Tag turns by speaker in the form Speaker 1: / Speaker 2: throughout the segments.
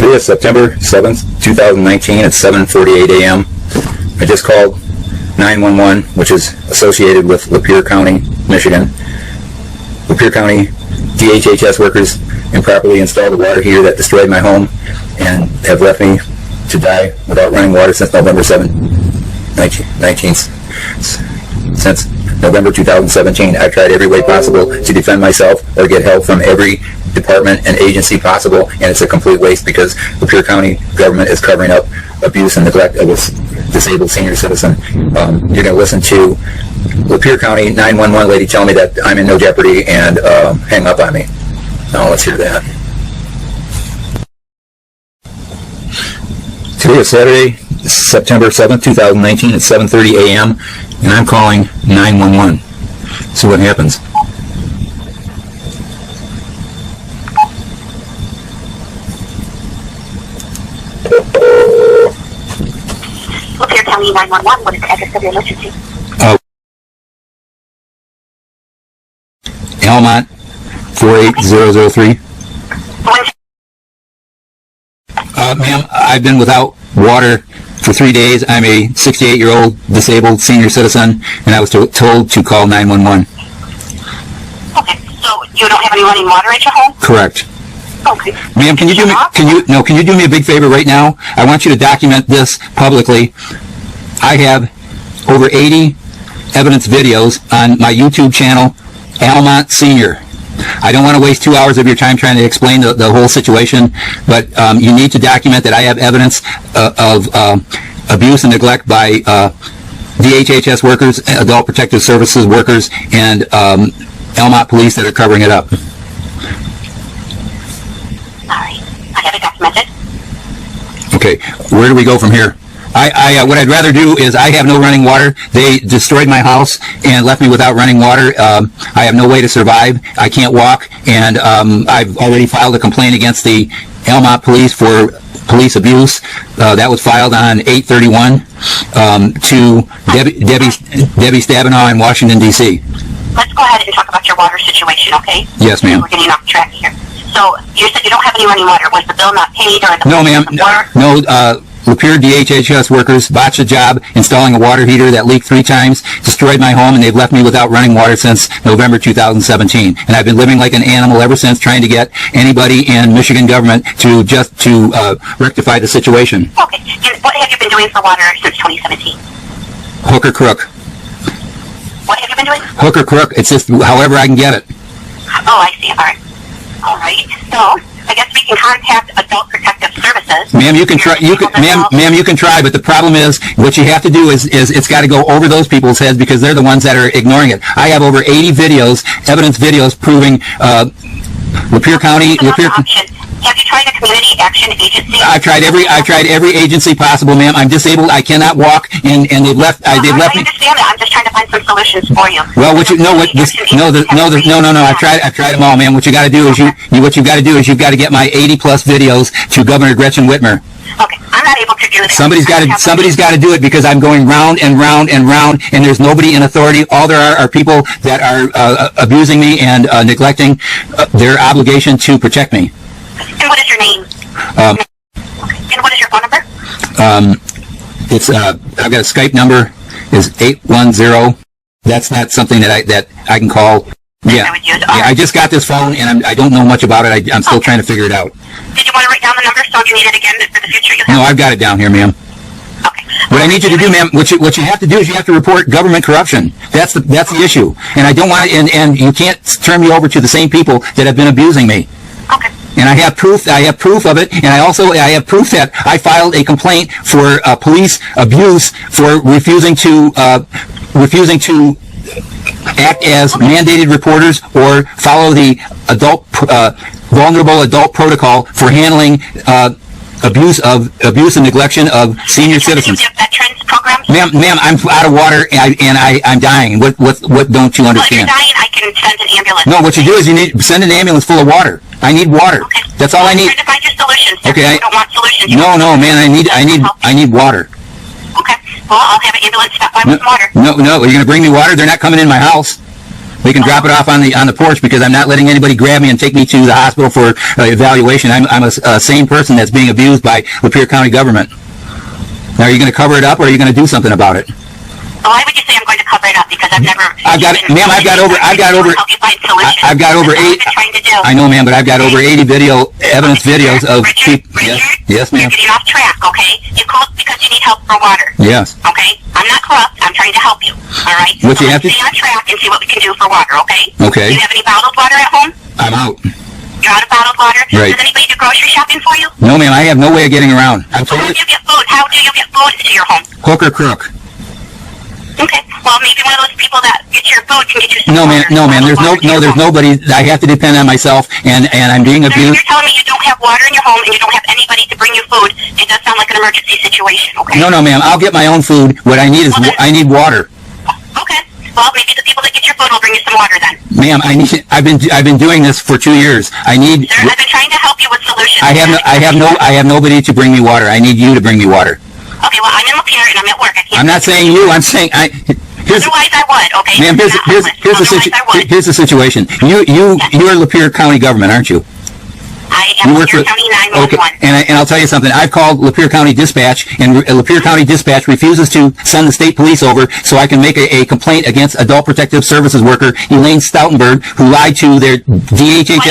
Speaker 1: Today is September 7th, 2019 at 7:48 a.m. I just called 911, which is associated with Lapeer County, Michigan. Lapeer County DHHS workers improperly installed a water heater that destroyed my home and have left me to die without running water since November 2017. I've tried every way possible to defend myself or get help from every department and agency possible, and it's a complete waste because the Lapeer County government is covering up abuse and neglect of a disabled senior citizen. You're going to listen to Lapeer County 911 lady tell me that I'm in no jeopardy and hang up on me. Now let's hear that. Today is Saturday, September 7th, 2019 at 7:30 a.m. and I'm calling 911. See what happens.
Speaker 2: Lapeer County 911, what is the address of your emergency?
Speaker 1: Almont 48003. Ma'am, I've been without water for 3 days. I'm a 68-year-old disabled senior citizen, and I was told to call 911.
Speaker 2: Okay, so you don't have any running water at your home?
Speaker 1: Correct.
Speaker 2: Okay.
Speaker 1: Ma'am, can you do me a big favor right now? I want you to document this publicly. I have over 80 evidence videos on my YouTube channel, Almont Senior. I don't want to waste 2 hours of your time trying to explain the whole situation, but you need to document that I have evidence of abuse and neglect by DHHS workers, Adult Protective Services workers, and Almont police that are covering it up.
Speaker 2: Alright, I have it documented.
Speaker 1: Okay, where do we go from here? What I'd rather do is I have no running water. They destroyed my house and left me without running water. I have no way to survive. I can't walk, and I've already filed a complaint against the Almont police for police abuse. That was filed on 8/31 to Debbie Stabenow in Washington, D.C.
Speaker 2: Let's go ahead and talk about your water situation, okay?
Speaker 1: Yes, ma'am.
Speaker 2: We're getting off track here. So, you said you don't have any running water. Was the bill not paid or the
Speaker 1: No, ma'am. No, Lapeer DHHS workers botched a job installing a water heater that leaked 3 times, destroyed my home, and they've left me without running water since November 2017. And I've been living like an animal ever since, trying to get anybody in Michigan government to rectify the situation.
Speaker 2: Okay. And what have you been doing for water since 2017?
Speaker 1: Hook or crook.
Speaker 2: What have you been doing?
Speaker 1: Hook or crook. It's just however I can get it.
Speaker 2: Oh, I see. All right. All right. So, I guess we can contact Adult Protective Services.
Speaker 1: Ma'am, you can try. Ma'am, you can try. But the problem is, what you have to do is it's got to go over those people's heads because they're the ones that are ignoring it. I have over 80 videos, evidence videos proving Lapeer County.
Speaker 2: Have you tried a community action agency?
Speaker 1: I've tried every agency possible, ma'am. I'm disabled. I cannot walk, and they've left.
Speaker 2: I
Speaker 1: me.
Speaker 2: understand that. I'm just trying to find some solutions for you.
Speaker 1: Well, no. I've tried them all, ma'am. What you got to do is you've got to get my 80+ videos to Governor Gretchen Whitmer.
Speaker 2: Okay, I'm not able to do that.
Speaker 1: Somebody's got to do it because I'm going round and round and round, and there's nobody in authority. All there are people that are abusing me and neglecting their obligation to protect me.
Speaker 2: And what is your name? Okay. And what is your phone number?
Speaker 1: I've got a Skype number. Is 810. That's not something that I can call. Yeah, I just got this phone, and I don't know much about it. I'm still trying to figure it out.
Speaker 2: Did you want to write down the number so if you need it again for the future?
Speaker 1: No, I've got it down here, ma'am.
Speaker 2: Okay.
Speaker 1: What I need you to do, ma'am, what you have to do is you have to report government corruption. That's the issue, and I don't want and you can't turn me over to the same people that have been abusing me.
Speaker 2: Okay.
Speaker 1: And I have proof of it, and I have proof that I filed a complaint for police abuse for refusing to act as mandated reporters or follow the vulnerable adult protocol for handling abuse and neglection of senior citizens.
Speaker 2: Veterans programs?
Speaker 1: Ma'am, I'm out of water and I'm dying. What don't you understand?
Speaker 2: Well, if you're dying, I can send an ambulance.
Speaker 1: No, what you do is you need send an ambulance full of water. I need water.
Speaker 2: Okay.
Speaker 1: That's all I need.
Speaker 2: I'm trying to find you solutions.
Speaker 1: Okay.
Speaker 2: You don't want solutions.
Speaker 1: No, man. I need water.
Speaker 2: Okay. Well, I'll have an ambulance stop by with water.
Speaker 1: No. Are you going to bring me water? They're not coming in my house. We can drop it off on the porch because I'm not letting anybody grab me and take me to the hospital for evaluation. I'm a sane person that's being abused by Lapeer County government. Now, are you going to cover it up, or are you going to do something about it?
Speaker 2: Well, why would you say I'm going to cover it up? Because I've never.
Speaker 1: I've got over 8. I know, ma'am, but I've got over 80 evidence videos of
Speaker 2: Richard,
Speaker 1: people. Yes, ma'am.
Speaker 2: You're getting off track, okay? You called because you need help for water.
Speaker 1: Yes.
Speaker 2: Okay? I'm not corrupt. I'm trying to help you. All right?
Speaker 1: What
Speaker 2: so
Speaker 1: you have to
Speaker 2: stay on track and see what we can do for water, okay?
Speaker 1: Okay.
Speaker 2: Do you have any bottled water at home?
Speaker 1: I'm out.
Speaker 2: You're out of bottled water?
Speaker 1: Right.
Speaker 2: Does anybody do grocery shopping for you?
Speaker 1: No, ma'am, I have no way of getting around. I'm
Speaker 2: How do
Speaker 1: totally
Speaker 2: you get food? How do you get food to your home?
Speaker 1: hook or crook.
Speaker 2: Okay. Well, maybe one of those people that get your food can get you some
Speaker 1: No, ma'am.
Speaker 2: water.
Speaker 1: No, ma'am. There's nobody. I have to depend on myself, and I'm being
Speaker 2: Sir,
Speaker 1: abused.
Speaker 2: you're telling me you don't have water in your home and you don't have anybody to bring you food. It does sound like an emergency situation, okay?
Speaker 1: No, ma'am. I'll get my own food. What I need is I need water.
Speaker 2: Okay. Well, maybe the people that get your food will bring you some water then.
Speaker 1: Ma'am, I've been doing this for 2 years.
Speaker 2: Sir, I've been trying to help you with solutions.
Speaker 1: I have nobody to bring me water. I need you to bring me water.
Speaker 2: Okay, well, I'm in Lapeer and I'm at work. I can't.
Speaker 1: I'm not saying you. I'm saying
Speaker 2: Otherwise, I would. Okay.
Speaker 1: Ma'am, here's the situation. You're Lapeer County government, aren't you?
Speaker 2: I am Lapeer County 911.
Speaker 1: Okay, and I'll tell you something. I've called Lapeer County Dispatch, and Lapeer County Dispatch refuses to send the state police over so I can make a complaint against Adult Protective Services worker Elaine Stoutenberg, who lied to their DHHS
Speaker 2: Why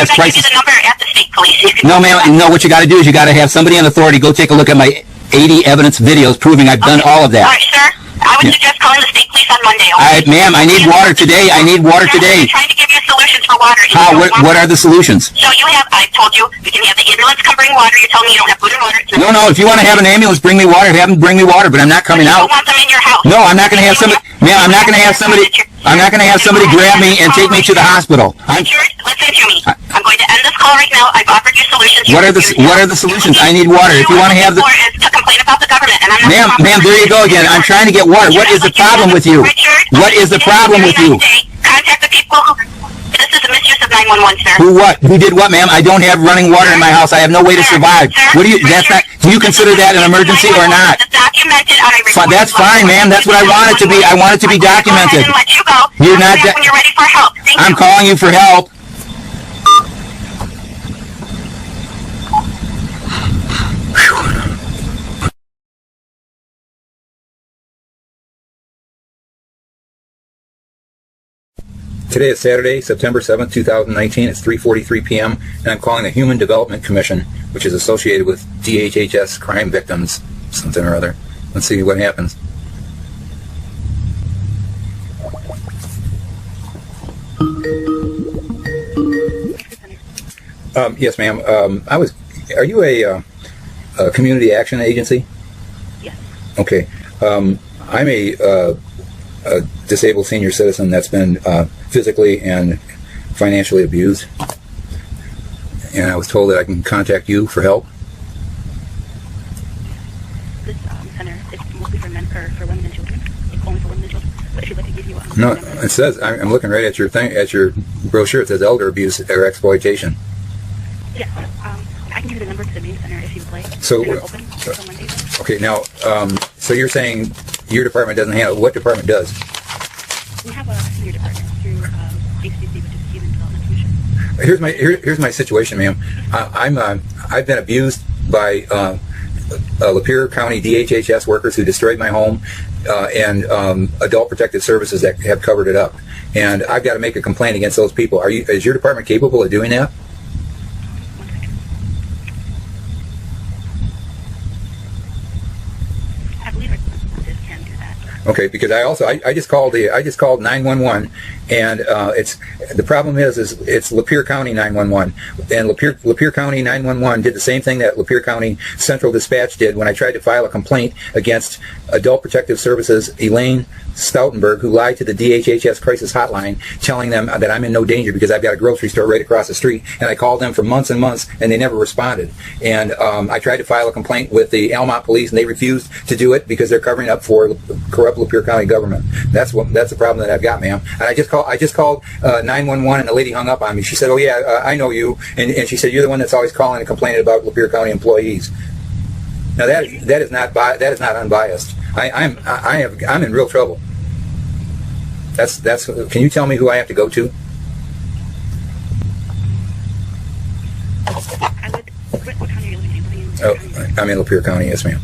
Speaker 2: don't I give you the number at the state police?
Speaker 1: No, ma'am. No, what you got to do is you got to have somebody in authority go take a look at my 80 evidence videos proving I've done all of that.
Speaker 2: All right, sir. I would suggest calling the state police on Monday. Okay?
Speaker 1: Ma'am, I need water today. I need water today.
Speaker 2: I'm trying to give you solutions for water.
Speaker 1: How? What are the solutions?
Speaker 2: So I told you, you can have the ambulance come bring water. You're telling me you don't have food and water.
Speaker 1: No. If you want to have an ambulance bring me water, have them bring me water. But I'm not coming out.
Speaker 2: You don't want them in your house.
Speaker 1: No, I'm not going to have somebody. Ma'am, I'm not going to have somebody. I'm not going to have somebody grab me and take me to the hospital.
Speaker 2: Listen to me. I'm going to end this call right now. I've offered you solutions.
Speaker 1: What are the solutions? I need water. If you want to have the.
Speaker 2: To complain about the government, and I'm not.
Speaker 1: Ma'am, there you go again. I'm trying to get water. What is the problem with you? What is the problem with you?
Speaker 2: Contact the people who. This is a misuse of 911, sir.
Speaker 1: Who what? Who did what, ma'am? I don't have running water in my house. I have no way to survive. What do you? That's not. Do you consider that an emergency or not?
Speaker 2: Documented on a report.
Speaker 1: That's fine, ma'am. That's what I want it to be. I want it to be documented.
Speaker 2: Let you go.
Speaker 1: You're not.
Speaker 2: When you're ready for help.
Speaker 1: I'm calling you for help. Today is Saturday, September 7th, 2019. It's 3:43 p.m. and I'm calling the Human Development Commission, which is associated with DHHS crime victims, something or other. Let's see what happens. Yes, ma'am. Are you a community action agency?
Speaker 2: Yes.
Speaker 1: Okay. I'm a disabled senior citizen that's been physically and financially abused, and I was told that I can contact you for help.
Speaker 3: This center is mostly for men, for women and children. It's only for women and children. But if you'd like to give you
Speaker 1: No, it says, I'm looking right at your thing, at your brochure. It says elder abuse or exploitation.
Speaker 3: Yes, I can give you the number to the main center if you would like.
Speaker 1: So,
Speaker 3: they're open on Mondays.
Speaker 1: Okay, now, so you're saying your department doesn't handle. What department does?
Speaker 3: We have a senior department through HDC, which is Human Development Commission.
Speaker 1: Here's my situation, ma'am. I've been abused by Lapeer County DHHS workers who destroyed my home, and Adult Protective Services that have covered it up. And I've got to make a complaint against those people. Is your department capable of doing that?
Speaker 3: I believe it can do that.
Speaker 1: Okay, because I just called 911, and the problem is it's Lapeer County 911, and Lapeer County 911 did the same thing that Lapeer County Central Dispatch did when I tried to file a complaint against Adult Protective Services Elaine Stoutenberg, who lied to the DHHS crisis hotline, telling them that I'm in no danger because I've got a grocery store right across the street. And I called them for months and months, and they never responded. And I tried to file a complaint with the Almont police, and they refused to do it because they're covering up for corrupt Lapeer County government. That's the problem that I've got, ma'am. And I just called 911, and the lady hung up on me. She said, "Oh yeah, I know you," and she said, "You're the one that's always calling and complaining about Lapeer County employees." Now that is not unbiased. I'm in real trouble. That's. Can you tell me who I have to go to?
Speaker 3: I would. What county are you living in?
Speaker 1: Oh, I'm in Lapeer County. Yes, ma'am.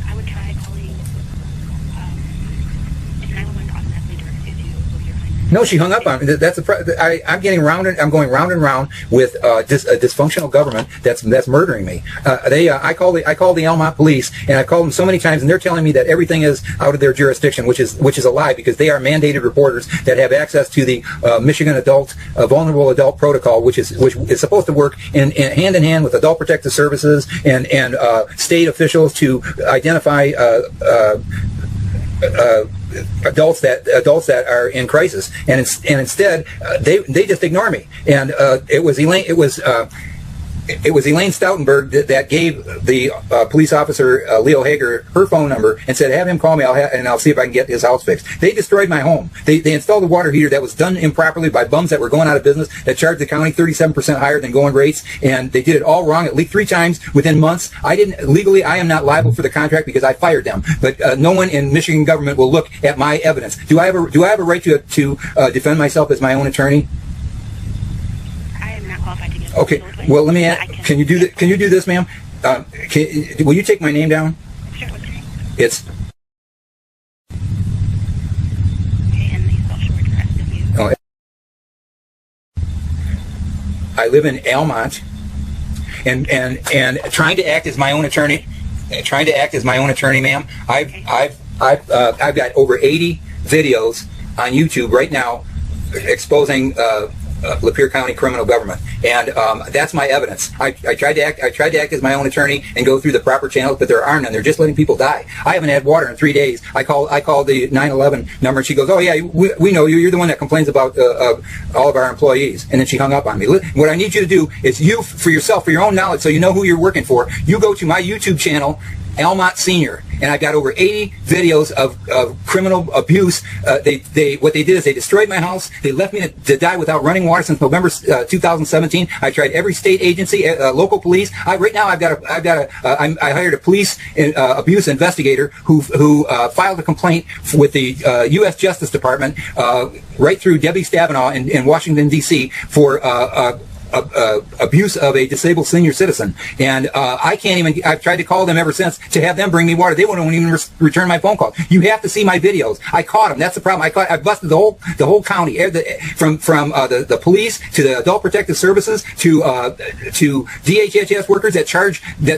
Speaker 3: I would try calling. If 911 automatically directs you to go to your home.
Speaker 1: No, she hung up on me. That's I'm getting round and I'm going round and round with a dysfunctional government that's murdering me. I call the Almont police, and I've called them so many times, and they're telling me that everything is out of their jurisdiction, which is a lie, because they are mandated reporters that have access to the Michigan Vulnerable Adult Protocol, which is supposed to work in hand with Adult Protective Services and state officials to identify adults that are in crisis, and instead they just ignore me. And it was Elaine Stoutenberg that gave the police officer Leo Hager her phone number and said, have him call me, I'll see if I can get his house fixed. They destroyed my home. They installed a water heater that was done improperly by bums that were going out of business, that charged the county 37% higher than going rates, and they did it all wrong. It leaked 3 times within months. I am not liable for the contract because I fired them, but no one in Michigan government will look at my evidence. Do I have a right to defend myself as my own attorney? Okay. Well, let me ask. Can you do this, ma'am? Will you take my name down?
Speaker 3: Sure. What's your name?
Speaker 1: It's.
Speaker 3: Okay, and the social worker asked if you.
Speaker 1: Oh, I live in Almont, and trying to act as my own attorney. Ma'am. I've got over 80 videos on YouTube right now exposing Lapeer County criminal government, and that's my evidence. I tried to act as my own attorney and go through the proper channels, but there are none. They're just letting people die. I haven't had water in 3 days. I called the 911 number, and she goes, "Oh yeah, we know you. You're the one that complains about all of our employees." And then she hung up on me. What I need you to do is, you for yourself, for your own knowledge, so you know who you're working for, you go to my YouTube channel, Almont Senior, and I've got over 80 videos of criminal abuse. What they did is they destroyed my house. They left me to die without running water since November 2017. I tried every state agency, local police. Right now I hired a police abuse investigator who filed a complaint with the U.S. Justice Department right through Debbie Stabenow in Washington D.C. for abuse of a disabled senior citizen, and I've tried to call them ever since to have them bring me water. They won't even return my phone call. You have to see my videos. I caught them. That's the problem. I busted the whole county, from the police to the Adult Protective Services to DHHS workers that charge the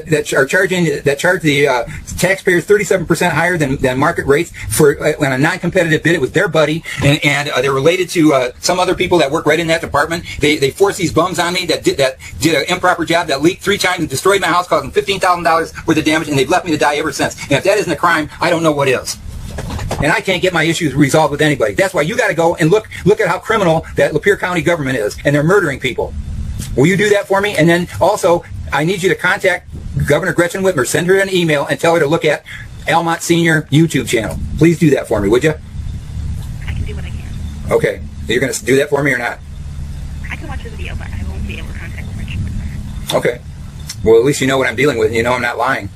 Speaker 1: taxpayers 37% higher than market rates for on a non-competitive bid. It was their buddy, and they're related to some other people that work right in that department. They force these bums on me that did an improper job, that leaked 3 times and destroyed my house, causing $15,000 worth of damage, and they've left me to die ever since. And if that isn't a crime, I don't know what is. And I can't get my issues resolved with anybody. That's why you got to go and look at how criminal that Lapeer County government is, and they're murdering people. Will you do that for me? And then also, I need you to contact Governor Gretchen Whitmer. Send her an email and tell her to look at Almont Senior YouTube channel. Please do that for me, would you?
Speaker 3: I can do what I can.
Speaker 1: Okay. You're going to do that for me or not?
Speaker 3: I can watch the video, but I won't be able to contact Gretchen Whitmer.
Speaker 1: Okay. Well, at least you know what I'm dealing with, and you know I'm not lying.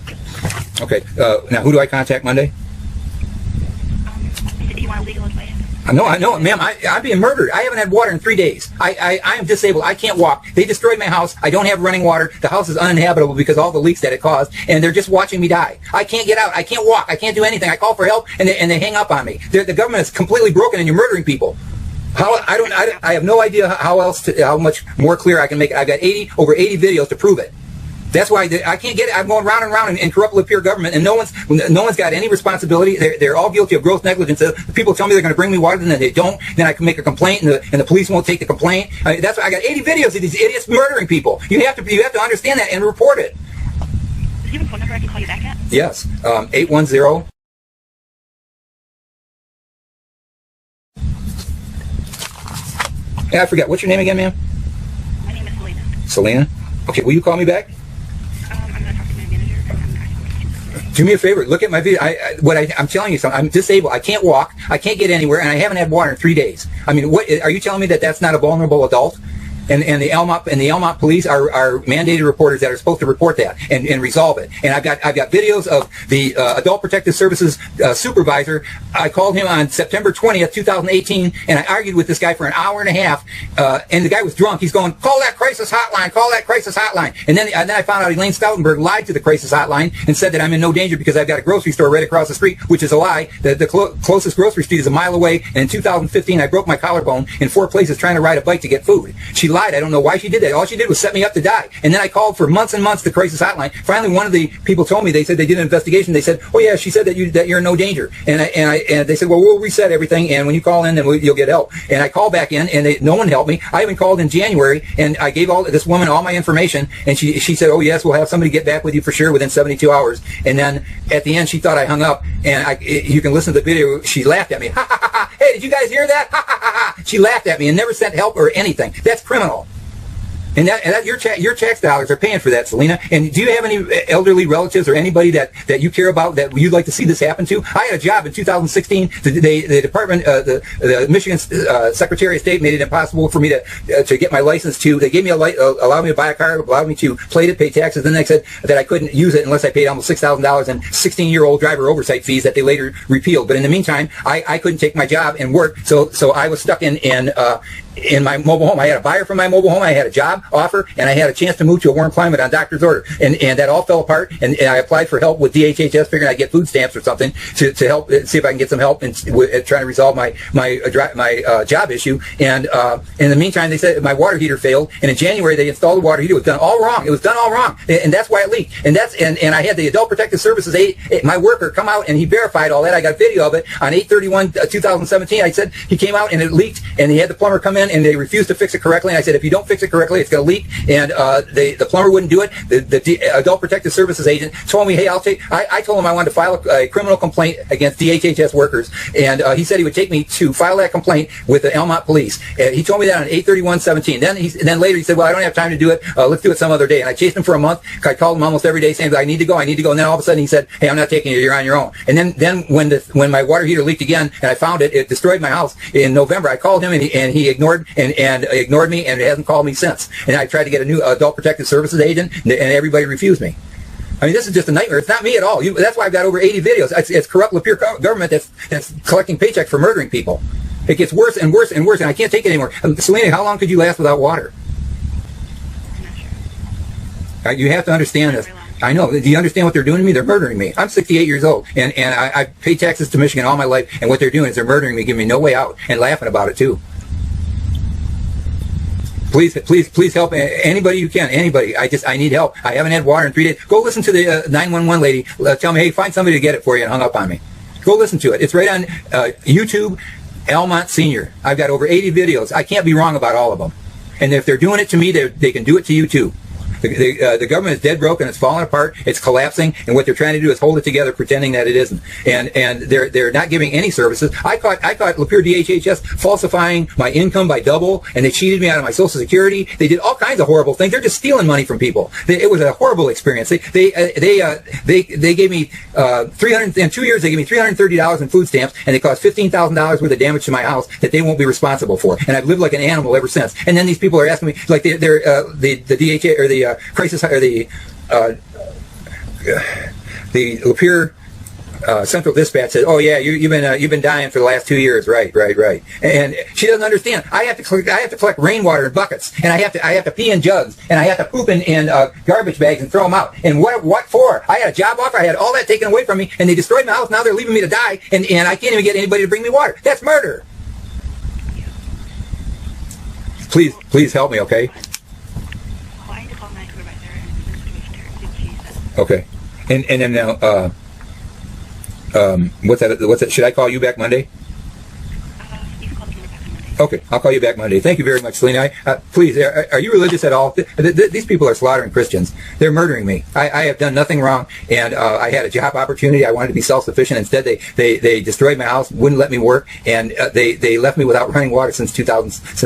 Speaker 1: Okay. Now, who do I contact Monday?
Speaker 3: You want legal advice?
Speaker 1: No, I know, ma'am. I'm being murdered. I haven't had water in 3 days. I am disabled. I can't walk. They destroyed my house. I don't have running water. The house is uninhabitable because of all the leaks that it caused, and they're just watching me die. I can't get out. I can't walk. I can't do anything. I call for help, and they hang up on me. The government is completely broken, and you're murdering people. I have no idea how much more clear I can make it. I've got over 80 videos to prove it. That's why I can't get it. I'm going round and round and corrupt Lapeer government, and no one's got any responsibility. They're all guilty of gross negligence. People tell me they're going to bring me water, and then they don't. Then I can make a complaint, and the police won't take the complaint. That's why I got 80 videos of these idiots murdering people. You have to understand that and report it.
Speaker 3: Is there a phone number I can call you back at?
Speaker 1: Yes, 810. I forget. What's your name again, ma'am?
Speaker 3: My name is Selena.
Speaker 1: Selena? Okay, will you call me back?
Speaker 3: I'm going to talk to my manager. And I'm going to
Speaker 1: Do me a favor. Look at my video. I'm telling you something. I'm disabled. I can't walk. I can't get anywhere, and I haven't had water in 3 days. I mean, what are you telling me that that's not a vulnerable adult? And the Almont police are mandated reporters that are supposed to report that and resolve it. And I've got videos of the Adult Protective Services supervisor. I called him on September 20th, 2018, and I argued with this guy for an hour and a half. And the guy was drunk. He's going, "Call that crisis hotline! Call that crisis hotline!" And then I found out Elaine Stoutenberg lied to the crisis hotline and said that I'm in no danger because I've got a grocery store right across the street, which is a lie. The closest grocery street is a mile away. And in 2015, I broke my collarbone in 4 places trying to ride a bike to get food. She lied. I don't know why she did that. All she did was set me up to die. And then I called for months and months the crisis hotline. Finally, one of the people told me, they said they did an investigation. They said, "Oh yeah, she said that you're in no danger." And they said, "Well, we'll reset everything, and when you call in, then you'll get help." And I called back in, and no one helped me. I even called in January, and I gave this woman all my information, and she said, "Oh yes, we'll have somebody get back with you for sure within 72 hours." And then at the end, she thought I hung up, and you can listen to the video. She laughed at me. "Ha ha ha ha! Hey, did you guys hear that? Ha ha ha ha!" She laughed at me and never sent help or anything. That's criminal. And that your tax dollars are paying for that, Selena. And do you have any elderly relatives or anybody that you care about that you'd like to see this happen to? I had a job in 2016. The department, the Michigan Secretary of State made it impossible for me to get my license to. They gave me allowed me to buy a car, allowed me to plate it, pay taxes. Then they said that I couldn't use it unless I paid almost $6,000 in 16-year-old driver oversight fees that they later repealed. But in the meantime, I couldn't take my job and work, so I was stuck in my mobile home. I had a buyer for my mobile home. I had a job offer, and I had a chance to move to a warm climate on doctor's order. And that all fell apart, and I applied for help with DHHS, figuring I'd get food stamps or something to help, see if I can get some help in trying to resolve my job issue. And in the meantime, they said my water heater failed, and in January they installed the water heater. It was done all wrong. It was done all wrong, and that's why it leaked. And I had the Adult Protective Services my worker come out, and he verified all that. I got video of it on 8/31/2017. I said he came out and it leaked, and he had the plumber come in, and they refused to fix it correctly. And I said, if you don't fix it correctly, it's going to leak. And the plumber wouldn't do it. The Adult Protective Services agent told me, hey, I told him I wanted to file a criminal complaint against DHHS workers. And he said he would take me to file that complaint with the Almont police. He told me that on 8/31/17. Then later he said, well, I don't have time to do it. Let's do it some other day. And I chased him for a month. I called him almost every day saying, I need to go. And then all of a sudden he said, hey, I'm not taking you. You're on your own. And then when my water heater leaked again and I found it, it destroyed my house in November. I called him and he ignored me and hasn't called me since. And I tried to get a new Adult Protective Services agent, and everybody refused me. I mean, this is just a nightmare. It's not me at all. That's why I've got over 80 videos. It's corrupt Lapeer government that's collecting paychecks for murdering people. It gets worse and worse and worse, and I can't take it anymore. Selena, how long could you last without water?
Speaker 3: I'm not sure.
Speaker 1: You have to understand this. I know. Do you understand what they're doing to me? They're murdering me. I'm 68 years old, and I pay taxes to Michigan all my life, and what they're doing is they're murdering me, giving me no way out, and laughing about it, too. Please help anybody you can. Anybody. I need help. I haven't had water in 3 days. Go listen to the 911 lady. Tell me, hey, find somebody to get it for you, and hung up on me. Go listen to it. It's right on YouTube, Almont Senior. I've got over 80 videos. I can't be wrong about all of them. And if they're doing it to me, they can do it to you too. The government is dead broke and it's falling apart. It's collapsing, and what they're trying to do is hold it together, pretending that it isn't. And they're not giving any services. I caught Lapeer DHHS falsifying my income by double, and they cheated me out of my Social Security. They did all kinds of horrible things. They're just stealing money from people. It was a horrible experience. They gave me 300 in 2 years. They gave me $330 in food stamps, and they caused $15,000 worth of damage to my house that they won't be responsible for. And I've lived like an animal ever since. And then these people are asking me, like the DHA or the crisis or the Lapeer Central Dispatch said, "Oh yeah, you've been dying for the last 2 years, right." And she doesn't understand. I have to collect rainwater in buckets, and I have to pee in jugs, and I have to poop in garbage bags and throw them out. And what for? I had a job offer. I had all that taken away from me, and they destroyed my house. Now they're leaving me to die, and I can't even get anybody to bring me water. That's murder. Please help me, okay? Okay, and then now, what's that? Should I call you back Monday?
Speaker 3: You can call me back on Monday.
Speaker 1: Okay, I'll call you back Monday. Thank you very much, Selena. Please, are you religious at all? These people are slaughtering Christians. They're murdering me. I have done nothing wrong, and I had a job opportunity. I wanted to be self-sufficient. Instead, they destroyed my house, wouldn't let me work, and they left me without running water since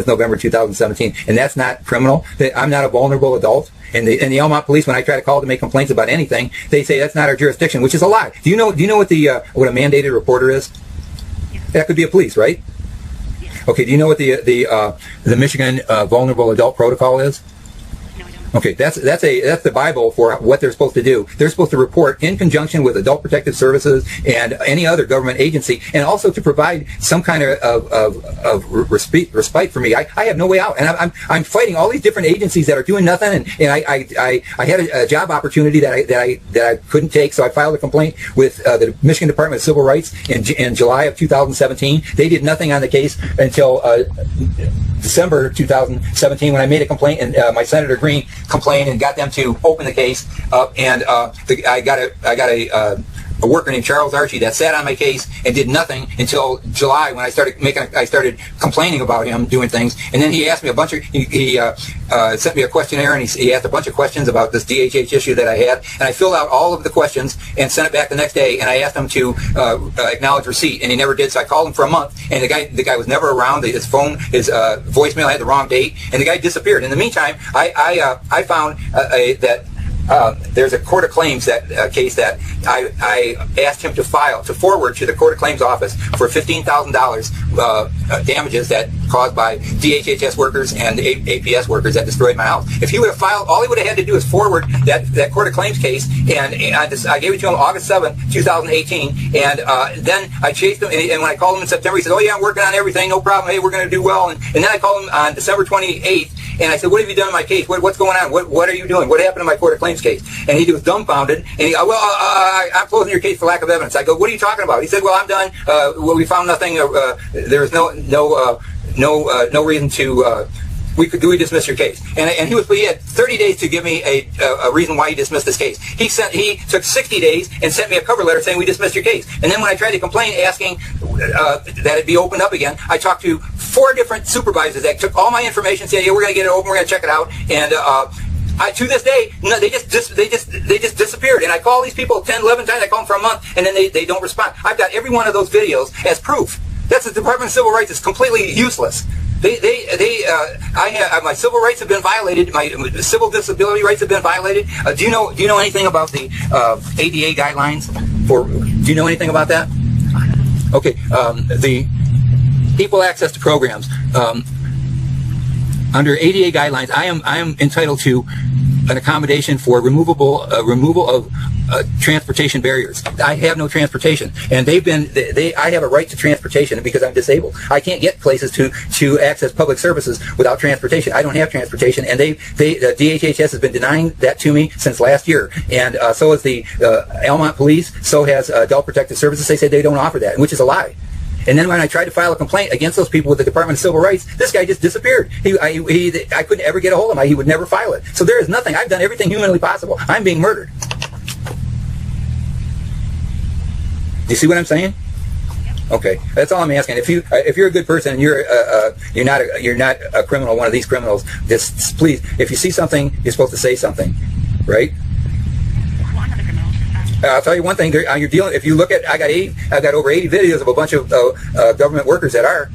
Speaker 1: November 2017. And that's not criminal. I'm not a vulnerable adult. And the Almont police, when I try to call to make complaints about anything, they say that's not our jurisdiction, which is a lie. Do you know what a mandated reporter is?
Speaker 3: Yes.
Speaker 1: That could be a police, right?
Speaker 3: Yes.
Speaker 1: Okay, do you know what the Michigan Vulnerable Adult Protocol is?
Speaker 3: No, I don't.
Speaker 1: Okay, that's the Bible for what they're supposed to do. They're supposed to report in conjunction with Adult Protective Services and any other government agency, and also to provide some kind of respite for me. I have no way out, and I'm fighting all these different agencies that are doing nothing. And I had a job opportunity that I couldn't take, so I filed a complaint with the Michigan Department of Civil Rights in July of 2017. They did nothing on the case until December 2017 when I made a complaint, and my Senator Green complained and got them to open the case up, and I got a worker named Charles Archie that sat on my case and did nothing until July when I started complaining about him doing things. And then he asked me a bunch of he sent me a questionnaire, and he asked a bunch of questions about this DHH issue that I had, and I filled out all of the questions and sent it back the next day, and I asked him to acknowledge receipt, and he never did. So I called him for a month, and the guy was never around. His voicemail had the wrong date, and the guy disappeared. In the meantime, I found that there's a Court of Claims case that I asked him to forward to the Court of Claims office for $15,000 damages that caused by DHHS workers and APS workers that destroyed my house. If he would have filed, all he would have had to do is forward that Court of Claims case, and I gave it to him August 7, 2018, and then I chased him, and when I called him in September, he said, "Oh yeah, I'm working on everything, no problem, hey, we're going to do well." And then I called him on December 28th, and I said, "What have you done in my case? What's going on? What are you doing? What happened to my Court of Claims case?" And he was dumbfounded, and he goes, I'm closing your case for lack of evidence. I go, "What are you talking about?" He said, "Well, I'm done. We found nothing. There's no reason to. We dismiss your case." And he had 30 days to give me a reason why he dismissed this case. He took 60 days and sent me a cover letter saying we dismissed your case. And then when I tried to complain, asking that it be opened up again, I talked to 4 different supervisors that took all my information, said, "Yeah, we're going to get it open. We're going to check it out." And to this day, no, they just disappeared. And I call these people 10, 11 times. I call them for a month, and then they don't respond. I've got every one of those videos as proof. That's the Department of Civil Rights is completely useless. My civil rights have been violated. My civil disability rights have been violated. Do you know anything about the ADA guidelines? Do you know anything about that? Okay, the equal access to programs. Under ADA guidelines, I am entitled to an accommodation for removal of transportation barriers. I have no transportation, and I have a right to transportation because I'm disabled. I can't get places to access public services without transportation. I don't have transportation, and the DHHS has been denying that to me since last year, and so has the Almont Police, so has Adult Protective Services. They say they don't offer that, which is a lie. And then when I tried to file a complaint against those people with the Department of Civil Rights, this guy just disappeared. I couldn't ever get a hold of him. He would never file it. So there is nothing. I've done everything humanly possible. I'm being murdered. Do you see what I'm saying? Okay, that's all I'm asking. If you're a good person and you're not a criminal, one of these criminals, just please, if you see something, you're supposed to say something, right? I'll tell you one thing. You're dealing. If you look at, I've got over 80 videos of a bunch of government workers that are.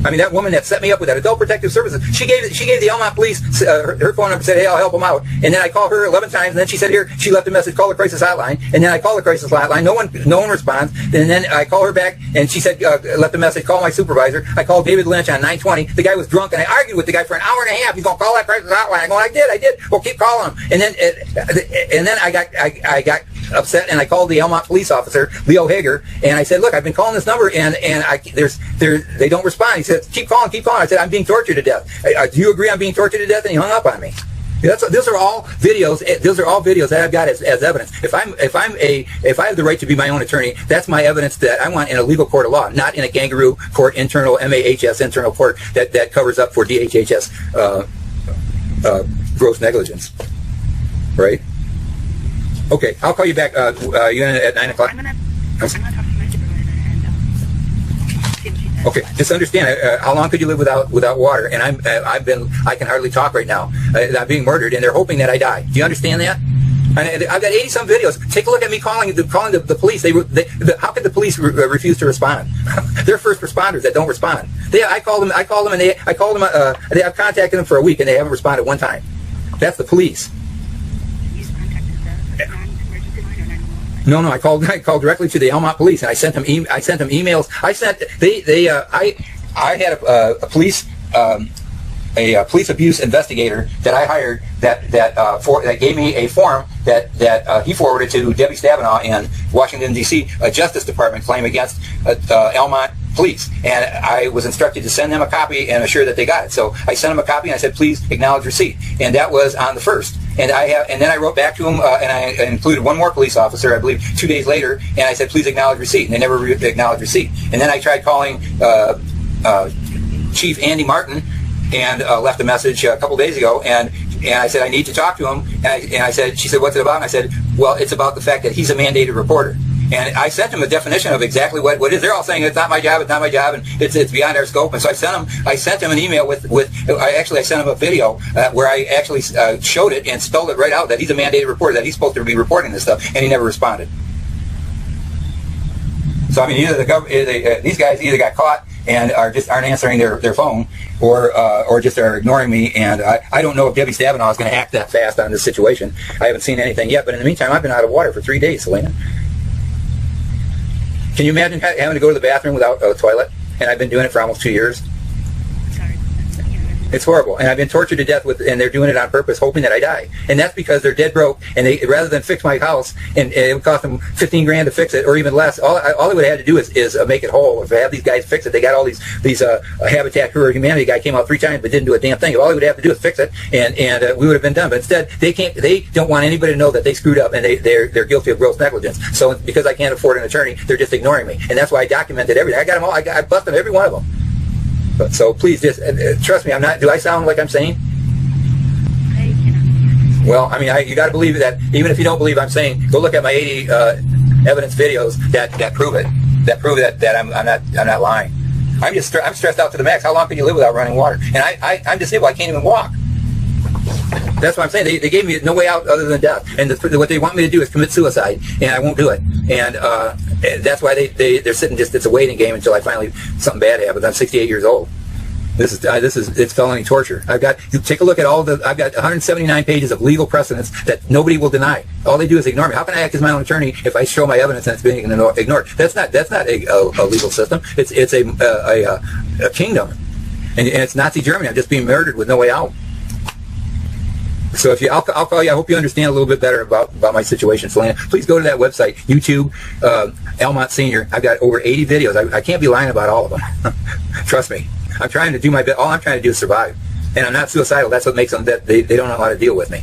Speaker 1: I mean, that woman that set me up with that Adult Protective Services, she gave the Almont Police her phone number, said, "Hey, I'll help them out." And then I called her 11 times, and then she said, "Here," she left a message, "Call the crisis hotline." And then I called the crisis hotline, no one responds. And then I call her back, and she said, left a message, "Call my supervisor." I called David Lynch on 920. The guy was drunk, and I argued with the guy for an hour and a half. He's gonna call that crisis hotline. I'm going, I did. Well, keep calling him. And then I got upset, and I called the Almont police officer, Leo Hager, and I said, "Look, I've been calling this number, and they don't respond." He said, keep calling. I said, "I'm being tortured to death. Do you agree I'm being tortured to death?" And he hung up on me. Those are all videos. Those are all videos that I've got as evidence. If I have the right to be my own attorney, that's my evidence that I want in a legal court of law, not in a kangaroo court, internal MAHS internal court that covers up for DHHS gross negligence, right? Okay, I'll call you back. You at 9 o'clock?
Speaker 3: I'm gonna talk to my supervisor and see what she says.
Speaker 1: Okay, just understand. How long could you live without water? And I can hardly talk right now. I'm being murdered, and they're hoping that I die. Do you understand that? And I've got 80 some videos. Take a look at me calling the police. How could the police refuse to respond? They're first responders that don't respond. I called them, and I've contacted them for a week, and they haven't responded one time. That's the police.
Speaker 3: You contacted the non-emergency line or 911 line?
Speaker 1: No, I called directly to the Almont police, and I sent them emails. I had a police police abuse investigator that I hired that gave me a form that he forwarded to Debbie Stabenow in Washington D.C. Justice Department claim against Almont police, and I was instructed to send them a copy and assure that they got it. So I sent them a copy and I said, please acknowledge receipt, and that was on the 1st. And then I wrote back to them, and I included one more police officer, I believe, 2 days later, and I said, please acknowledge receipt, and they never acknowledged receipt. And then I tried calling Chief Andy Martin, and left a message a couple days ago, and I said, I need to talk to him, and she said, what's it about? And I said, well, it's about the fact that he's a mandated reporter. And I sent him a definition of exactly what it is. They're all saying it's not my job, and it's beyond our scope. And so I sent him an email I sent him a video where I actually showed it and spelled it right out that he's a mandated reporter, that he's supposed to be reporting this stuff, and he never responded. So I mean, either these guys either got caught and aren't answering their phone, or just are ignoring me. And I don't know if Debbie Stabenow is going to act that fast on this situation. I haven't seen anything yet, but in the meantime, I've been out of water for 3 days, Selena. Can you imagine having to go to the bathroom without a toilet? And I've been doing it for almost 2 years.
Speaker 3: Sorry.
Speaker 1: It's horrible, and I've been tortured to death and they're doing it on purpose, hoping that I die. And that's because they're dead broke, and rather than fix my house, and it would cost them $15,000 to fix it, or even less. All they would have had to do is make it whole. If they have these guys fix it, they got all these Habitat for Humanity guy came out 3 times but didn't do a damn thing. All they would have to do is fix it, and we would have been done. But instead, they can't. They don't want anybody to know that they screwed up, and they're guilty of gross negligence. So because I can't afford an attorney, they're just ignoring me, and that's why I documented everything. I got them all. I busted every one of them. So please just trust me. I'm not. Do I sound like I'm sane?
Speaker 3: I cannot.
Speaker 1: Well, I mean, you got to believe that. Even if you don't believe I'm sane, go look at my 80 evidence videos that prove it. That prove that I'm not lying. I'm stressed out to the max. How long can you live without running water? And I'm disabled. I can't even walk. That's what I'm saying. They gave me no way out other than death. And what they want me to do is commit suicide, and I won't do it. And that's why they're sitting just, it's a waiting game until I finally, something bad happens. I'm 68 years old. It's felony torture. You take a look at I've got 179 pages of legal precedents that nobody will deny. All they do is ignore me. How can I act as my own attorney if I show my evidence and it's being ignored? That's not a legal system. It's a kingdom. And it's Nazi Germany. I'm just being murdered with no way out. So I'll call you. I hope you understand a little bit better about my situation, Selena. Please go to that website, YouTube, Almont Senior. I've got over 80 videos. I can't be lying about all of them. Trust me. I'm trying to do my best. All I'm trying to do is survive. And I'm not suicidal. That's what makes them, that they don't know how to deal with me.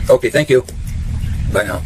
Speaker 1: Okay, thank you. Bye now.